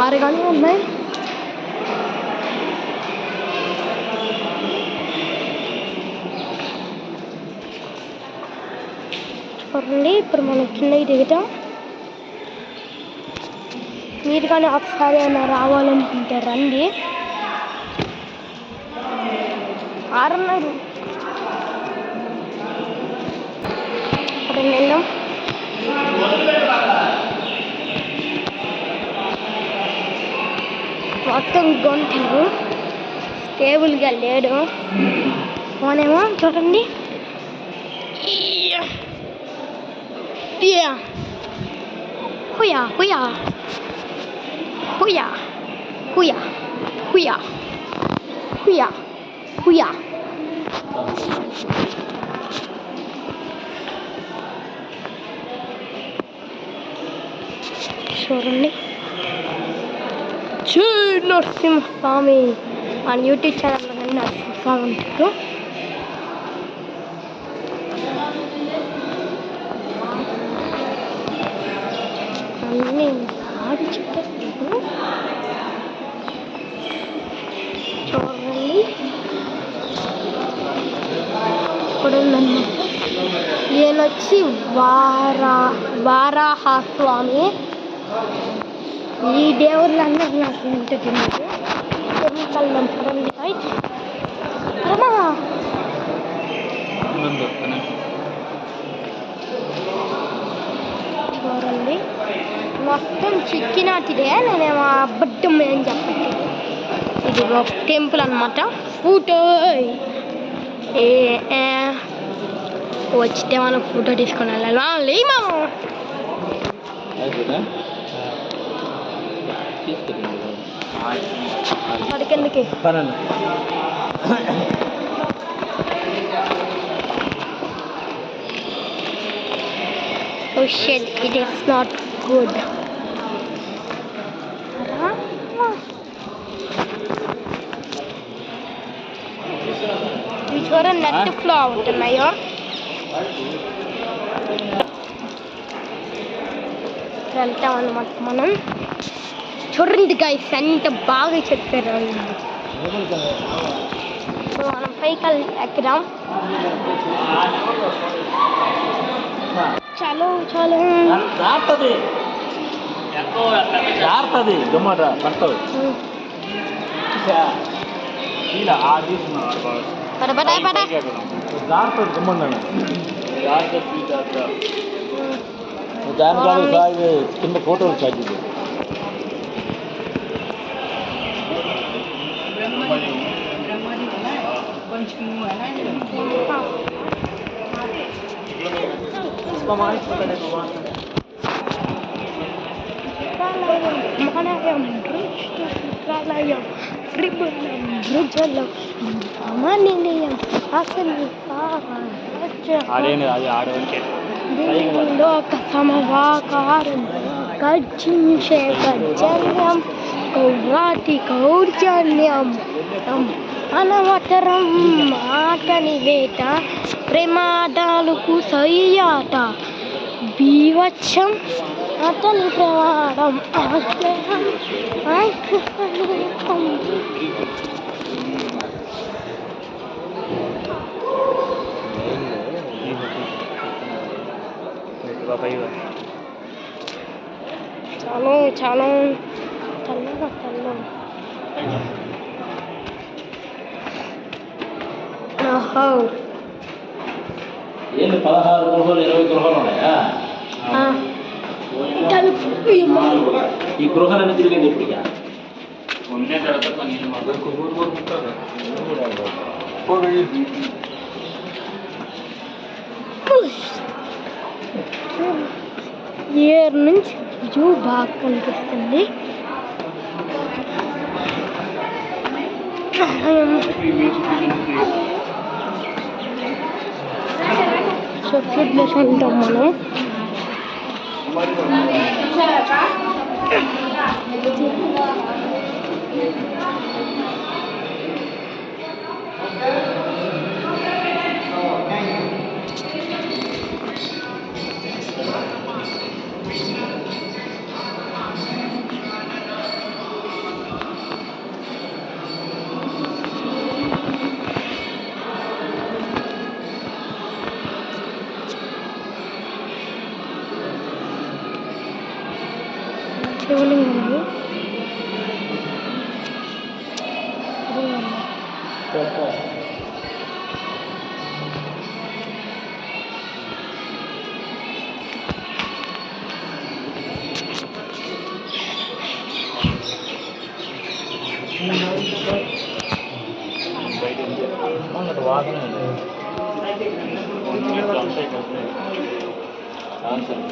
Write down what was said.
6 ఉన్నాయి. చూడండి, ఇప్పుడు మనం కిందకి దిగుతాం. మీరు కానీ ఒకసారి ఏమైనా రావాలనుకుంటే రండి. 6 అక్కడ వెళ్దాం. మొత్తం గొంతులు స్టేబుల్గా లేడు. ఫోనేమో చూడండి. హుయా హుయా హుయా హుయా హుయా హుయా హుయా. చూడండి, నరసింహస్వామి మన యూట్యూబ్ ఛానల్లో నరసింహస్వామి ఉంటారు. అన్నీ ఆడి చెప్పారు. చూడండి, ఇక్కడ ఉందన్నమాట. ఈయనొచ్చి వారాహస్వామి. ఈ దేవుళ్ళందరూ నాకు ఇంత తిన్నారు. వెళ్దాం చూడండి. చూడండి, మొత్తం చిక్కినాటిదే. నేనేమో అబద్ధం అని చెప్పండి. ఇది ఒక టెంపుల్ అన్నమాట. ఫోటో వచ్చితే మనం ఫోటో తీసుకొని వెళ్ళాలి. మేము అడికెందుకు Oh shit, it is not good. ఇవి చూడండి, నెట్ ఫ్లో అవుతున్నాయో. వెళ్తాం అన్నమాట మనం. చూడండి గైస్, ఎంత బాగా చెప్పారు. ఇప్పుడు మనం పైకి ఎక్కదాం. చలో చలో. కింద ఫోటోలు ఛార్జ్ లోక సమవాకారం గర్జించే గర్జన్యం కౌరాటి కౌర్జన్యం అనవతరం ఆటని వేట ప్రేమాటాలకు సయ్యాట బీవచ్చం అతని ప్రమాదం ఆశ్రయం. చాలా చాలా చల్లగా చల్లగా. ఏంటి 16 గృహాలు 20 గృహాలు ఉన్నాయా? ఈ గృహాలన్నీ తిరిగేది ఇప్పుడు ఏర్ నుంచి వ్యూ బాగా కనిపిస్తుంది. ఫిట్నెస్ అంటాం మనం. వాసన ఆన్సర్